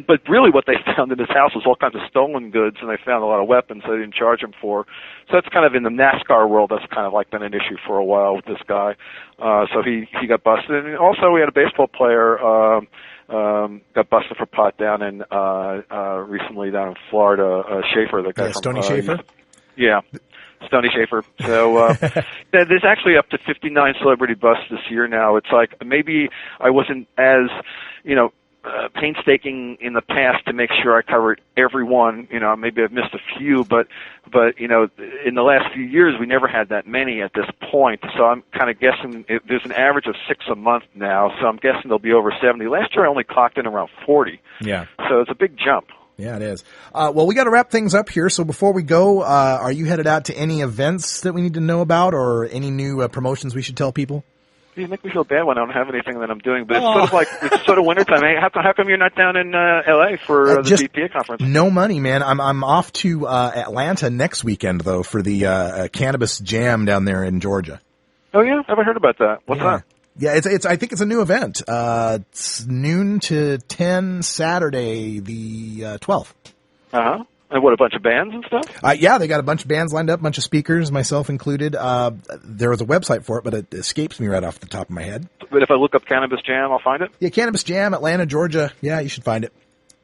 But really what they found in his house was all kinds of stolen goods, and they found a lot of weapons they didn't charge him for. So that's kind of in the NASCAR world, that's kind of like been an issue for a while with this guy. So he got busted. And also we had a baseball player, got busted for pot down in, recently down in Florida, Schaefer, the guy from Stoney Schaefer? Yeah. Stoney Schaefer. So there's actually up to 59 celebrity busts this year now. It's like maybe I wasn't as, painstaking in the past to make sure I covered everyone. Maybe I've missed a few, but in the last few years we never had that many at this point. So I'm kind of guessing there's an average of 6 a month now. So I'm guessing they'll be over 70. Last year I only clocked in around 40. Yeah. So it's a big jump. Yeah, it is. Well, we got to wrap things up here. So before we go, are you headed out to any events that we need to know about, or any new promotions we should tell people? You make me feel bad when I don't have anything that I'm doing, but it's sort of wintertime. Hey, how come you're not down in L.A. for the BPA conference? No money, man. I'm off to Atlanta next weekend though for the Cannabis Jam down there in Georgia. Oh yeah, I haven't heard about that. What's that? Yeah, it's. I think it's a new event. It's noon to 10 Saturday, the 12th. And what, a bunch of bands and stuff? Yeah, they got a bunch of bands lined up, a bunch of speakers, myself included. There was a website for it, but it escapes me right off the top of my head. But if I look up Cannabis Jam, I'll find it? Yeah, Cannabis Jam, Atlanta, Georgia. Yeah, you should find it.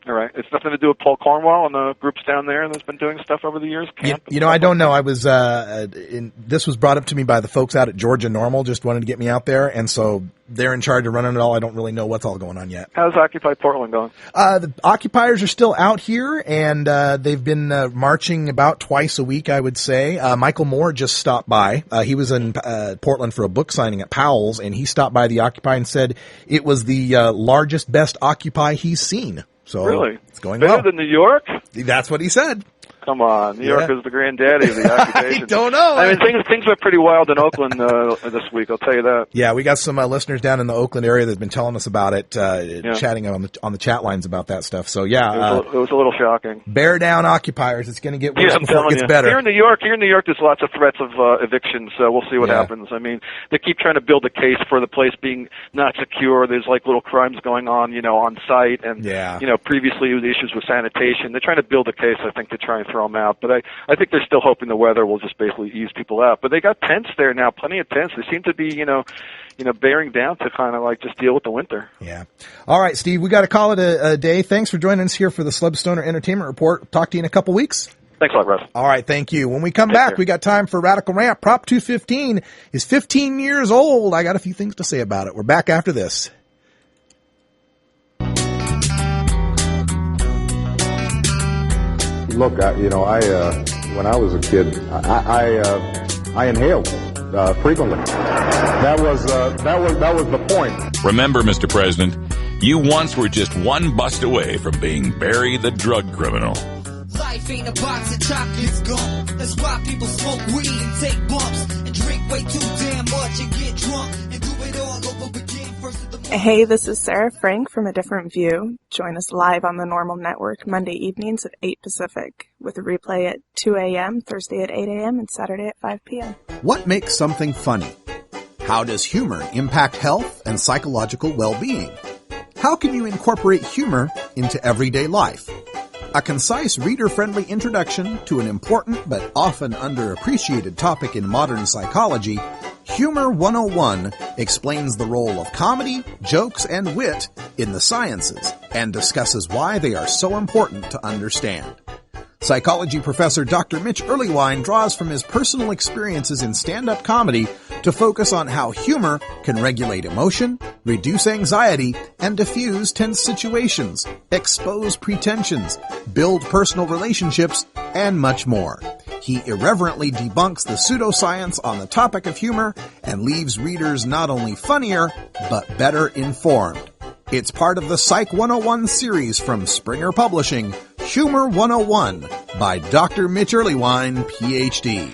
All right. It's nothing to do with Paul Cornwall and the groups down there that's been doing stuff over the years? I don't know. I was this was brought up to me by the folks out at Georgia Norml, just wanted to get me out there, and so they're in charge of running it all. I don't really know what's all going on yet. How's Occupy Portland going? The occupiers are still out here, and they've been marching about twice a week, I would say. Michael Moore just stopped by. He was in Portland for a book signing at Powell's, and he stopped by the Occupy and said it was the largest, best Occupy he's seen. So really? It's going better well. Than New York? That's what he said. Come on, New York is the granddaddy of the occupation. I don't know. I mean, things went pretty wild in Oakland this week. I'll tell you that. Yeah, we got some listeners down in the Oakland area that've been telling us about it, chatting on the chat lines about that stuff. So yeah, it was a little shocking. Bear down occupiers. It's going to get worse before it gets better. Here in New York, there's lots of threats of eviction. So we'll see what happens. I mean, they keep trying to build a case for the place being not secure. There's like little crimes going on, on site, and previously the issues with sanitation. They're trying to build a case, I think, to try and throw them out. But I think they're still hoping the weather will just basically ease people out. But they got tents there now, plenty of tents. They seem to be, bearing down to kind of like just deal with the winter. Yeah. All right, Steve, we got to call it a day. Thanks for joining us here for the Celebstoner Entertainment Report. Talk to you in a couple weeks. Thanks a lot, Russ. All right, thank you. When we come back, we got time for Radical Rant. Prop 215 is 15 years old. I got a few things to say about it. We're back after this. Look, I When I was a kid, I inhaled frequently. That was the point. Remember, Mr. President, you once were just one bust away from being Barry the drug criminal. Life ain't a box of chocolates gum. That's why people smoke weed and take bumps and drink way too damn much and get drunk and do it all over again first of the morning. Hey, this is Sarah Frank from A Different View. Join us live on the Norml Network Monday evenings at 8 Pacific with a replay at 2 a.m., Thursday at 8 a.m., and Saturday at 5 p.m. What makes something funny? How does humor impact health and psychological well-being? How can you incorporate humor into everyday life? A concise, reader-friendly introduction to an important but often underappreciated topic in modern psychology, Humor 101 explains the role of comedy, jokes, and wit in the sciences and discusses why they are so important to understand. Psychology professor Dr. Mitch Earlywine draws from his personal experiences in stand-up comedy to focus on how humor can regulate emotion, reduce anxiety, and diffuse tense situations, expose pretensions, build personal relationships, and much more. He irreverently debunks the pseudoscience on the topic of humor and leaves readers not only funnier, but better informed. It's part of the Psych 101 series from Springer Publishing, Humor 101 by Dr. Mitch Earlywine, Ph.D.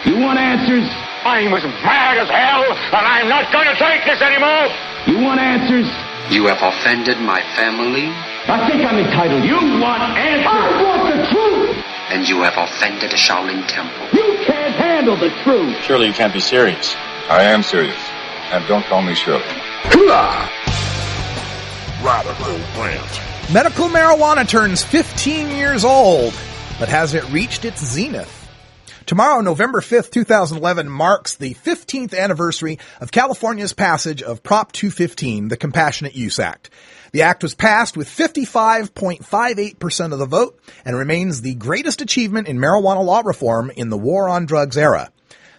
You want answers? I'm as mad as hell, and I'm not going to take this anymore. You want answers? You have offended my family. I think I'm entitled. You want answers? I want the truth. And you have offended a Shaolin temple. You can't handle the truth. Surely you can't be serious. I am serious. And don't call me Shirley. Radical rant. Medical marijuana turns 15 years old, but has it reached its zenith? Tomorrow, November 5th, 2011, marks the 15th anniversary of California's passage of Prop 215, the Compassionate Use Act. The act was passed with 55.58% of the vote and remains the greatest achievement in marijuana law reform in the war on drugs era.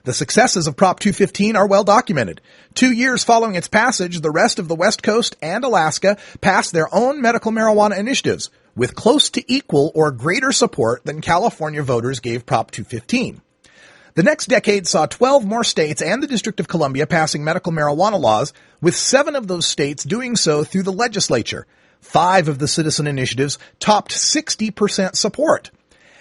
The successes of Prop 215 are well documented. 2 years following its passage, the rest of the West Coast and Alaska passed their own medical marijuana initiatives, with close to equal or greater support than California voters gave Prop 215. The next decade saw 12 more states and the District of Columbia passing medical marijuana laws, with 7 of those states doing so through the legislature. 5 of the citizen initiatives topped 60% support.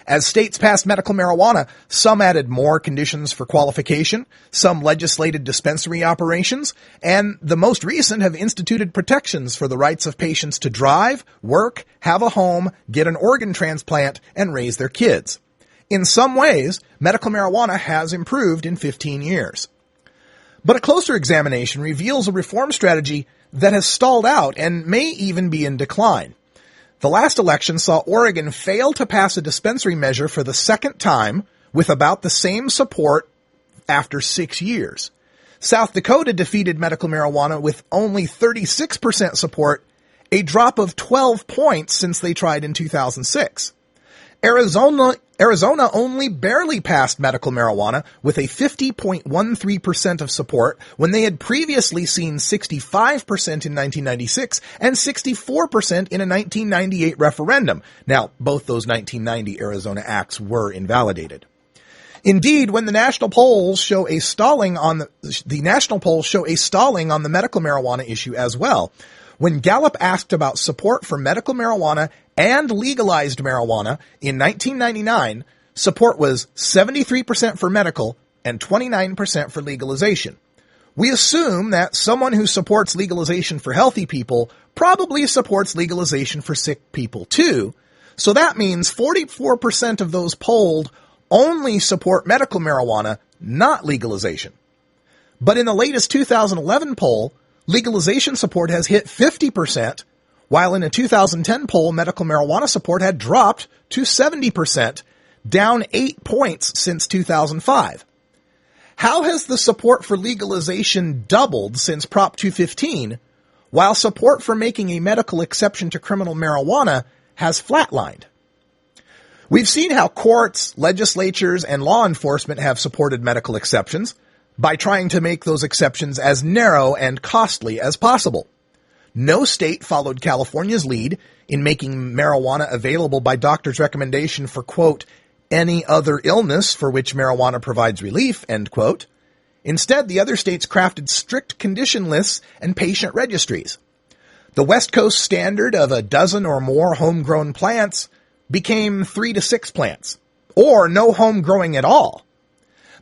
As states passed medical marijuana, some added more conditions for qualification, some legislated dispensary operations, and the most recent have instituted protections for the rights of patients to drive, work, have a home, get an organ transplant, and raise their kids. In some ways, medical marijuana has improved in 15 years. But a closer examination reveals a reform strategy that has stalled out and may even be in decline. The last election saw Oregon fail to pass a dispensary measure for the second time with about the same support after 6 years. South Dakota defeated medical marijuana with only 36% support, a drop of 12 points since they tried in 2006. Arizona only barely passed medical marijuana with a 50.13% of support when they had previously seen 65% in 1996 and 64% in a 1998 referendum. Now, both those 1990 Arizona acts were invalidated. Indeed, when the national polls show a stalling on the medical marijuana issue as well. When Gallup asked about support for medical marijuana and legalized marijuana in 1999, support was 73% for medical and 29% for legalization. We assume that someone who supports legalization for healthy people probably supports legalization for sick people too, so that means 44% of those polled only support medical marijuana, not legalization. But in the latest 2011 poll, legalization support has hit 50%, while in a 2010 poll, medical marijuana support had dropped to 70%, down 8 points since 2005. How has the support for legalization doubled since Prop 215, while support for making a medical exception to criminal marijuana has flatlined? We've seen how courts, legislatures, and law enforcement have supported medical exceptions by trying to make those exceptions as narrow and costly as possible. No state followed California's lead in making marijuana available by doctor's recommendation for, quote, any other illness for which marijuana provides relief, end quote. Instead, the other states crafted strict condition lists and patient registries. The West Coast standard of a dozen or more homegrown plants became 3 to 6 plants, or no home growing at all.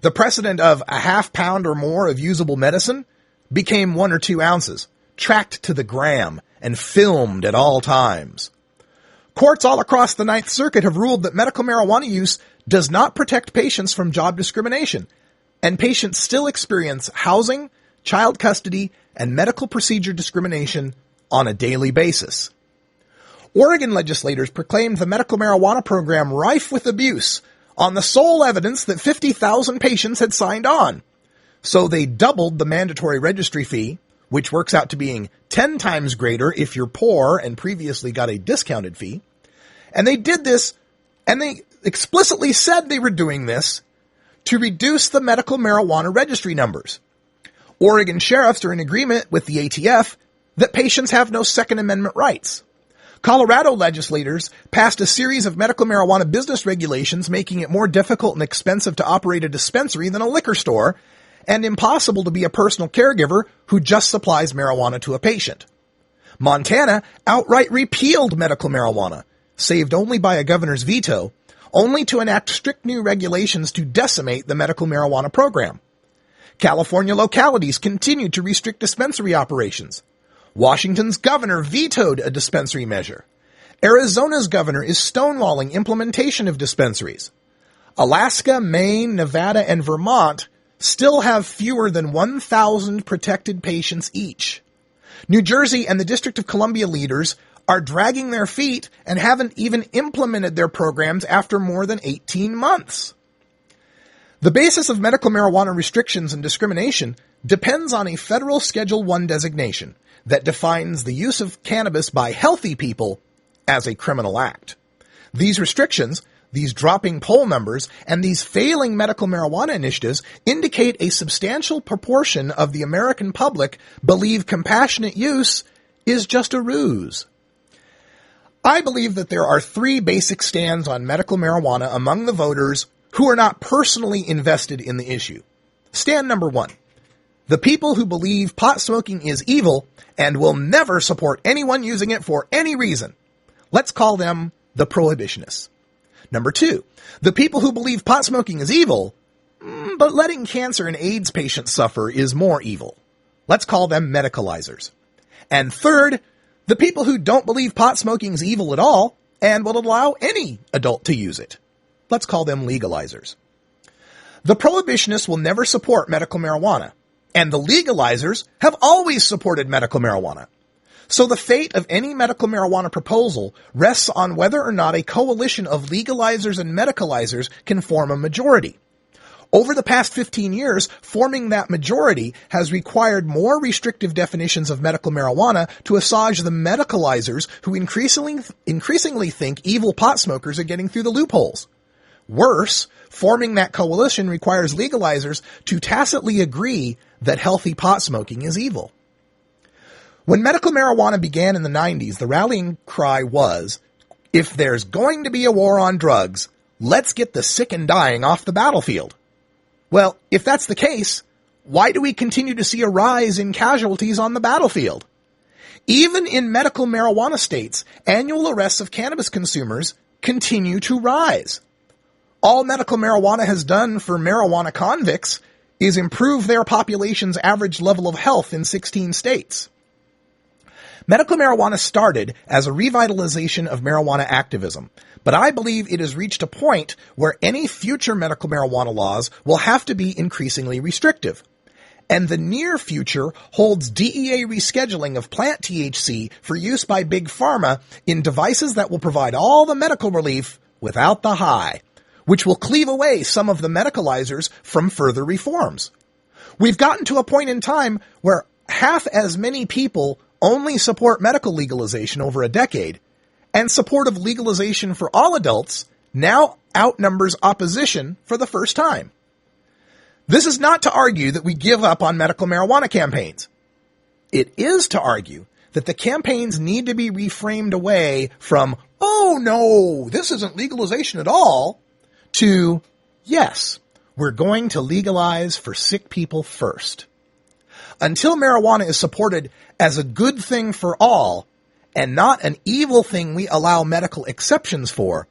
The precedent of a half pound or more of usable medicine became 1 or 2 ounces, tracked to the gram and filmed at all times. Courts all across the Ninth Circuit have ruled that medical marijuana use does not protect patients from job discrimination, and patients still experience housing, child custody, and medical procedure discrimination on a daily basis. Oregon legislators proclaimed the medical marijuana program rife with abuse on the sole evidence that 50,000 patients had signed on. So they doubled the mandatory registry fee, which works out to being 10 times greater if you're poor and previously got a discounted fee. And they did this, and they explicitly said they were doing this to reduce the medical marijuana registry numbers. Oregon sheriffs are in agreement with the ATF that patients have no Second Amendment rights. Colorado legislators passed a series of medical marijuana business regulations making it more difficult and expensive to operate a dispensary than a liquor store, and impossible to be a personal caregiver who just supplies marijuana to a patient. Montana outright repealed medical marijuana, saved only by a governor's veto, only to enact strict new regulations to decimate the medical marijuana program. California localities continued to restrict dispensary operations. Washington's governor vetoed a dispensary measure. Arizona's governor is stonewalling implementation of dispensaries. Alaska, Maine, Nevada, and Vermont still have fewer than 1,000 protected patients each. New Jersey and the District of Columbia leaders are dragging their feet and haven't even implemented their programs after more than 18 months. The basis of medical marijuana restrictions and discrimination depends on a federal Schedule I designation that defines the use of cannabis by healthy people as a criminal act. These restrictions, these dropping poll numbers, and these failing medical marijuana initiatives indicate a substantial proportion of the American public believe compassionate use is just a ruse. I believe that there are 3 basic stands on medical marijuana among the voters who are not personally invested in the issue. Stand number 1. The people who believe pot smoking is evil and will never support anyone using it for any reason. Let's call them the prohibitionists. Number 2, the people who believe pot smoking is evil, but letting cancer and AIDS patients suffer is more evil. Let's call them medicalizers. And third, the people who don't believe pot smoking is evil at all and will allow any adult to use it. Let's call them legalizers. The prohibitionists will never support medical marijuana, and the legalizers have always supported medical marijuana. So the fate of any medical marijuana proposal rests on whether or not a coalition of legalizers and medicalizers can form a majority. Over the past 15 years, forming that majority has required more restrictive definitions of medical marijuana to assuage the medicalizers who increasingly think evil pot smokers are getting through the loopholes. Worse, forming that coalition requires legalizers to tacitly agree that healthy pot smoking is evil. When medical marijuana began in the 90s, the rallying cry was, if there's going to be a war on drugs, let's get the sick and dying off the battlefield. Well, if that's the case, why do we continue to see a rise in casualties on the battlefield? Even in medical marijuana states, annual arrests of cannabis consumers continue to rise. All medical marijuana has done for marijuana convicts is improve their population's average level of health in 16 states. Medical marijuana started as a revitalization of marijuana activism, but I believe it has reached a point where any future medical marijuana laws will have to be increasingly restrictive. And the near future holds DEA rescheduling of plant THC for use by Big Pharma in devices that will provide all the medical relief without the high, which will cleave away some of the medicalizers from further reforms. We've gotten to a point in time where half as many people only support medical legalization over a decade, and support of legalization for all adults now outnumbers opposition for the first time. This is not to argue that we give up on medical marijuana campaigns. It is to argue that the campaigns need to be reframed away from, oh no, this isn't legalization at all, to, yes, we're going to legalize for sick people first. Until marijuana is supported as a good thing for all and not an evil thing we allow medical exceptions for,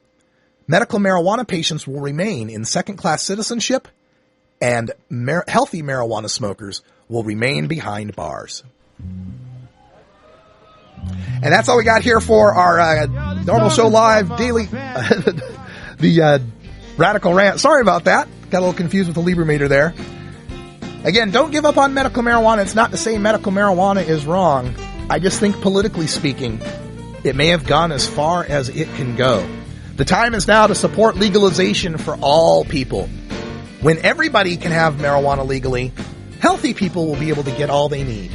medical marijuana patients will remain in second-class citizenship and healthy marijuana smokers will remain behind bars. And that's all we got here for our Norml Show Live daily, the Radical Rant. Sorry about that. Got a little confused with the Libra meter there. Again, don't give up on medical marijuana. It's not to say medical marijuana is wrong. I just think politically speaking, it may have gone as far as it can go. The time is now to support legalization for all people. When everybody can have marijuana legally, healthy people will be able to get all they need.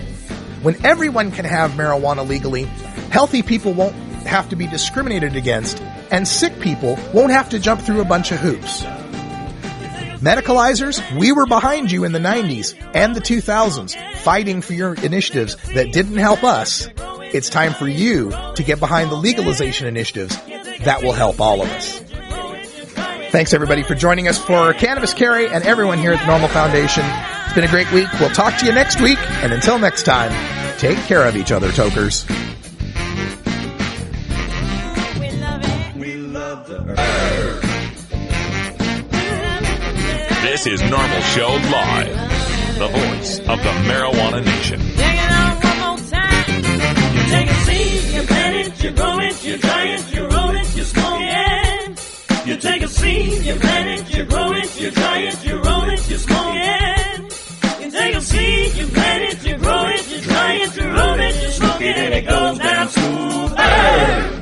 When everyone can have marijuana legally, healthy people won't have to be discriminated against, and sick people won't have to jump through a bunch of hoops. Medicalizers, we were behind you in the 90s and the 2000s, fighting for your initiatives that didn't help us. It's time for you to get behind the legalization initiatives that will help all of us. Thanks, everybody, for joining us for Cannabis Carry and everyone here at the Norml Foundation. It's been a great week. We'll talk to you next week. And until next time, take care of each other, tokers. This is Norml Show Live, the voice of the Marijuana Nation. Take it out one more time. You take a seed, you plant it, you grow it, you dry it, you roll it, you smoke it. You take a seed, you plant it, you grow it, you dry it, you roll it, you smoke it. You take a seed, you plant it, you grow it, you dry it, you roll it, you smoke it, and it goes down smooth.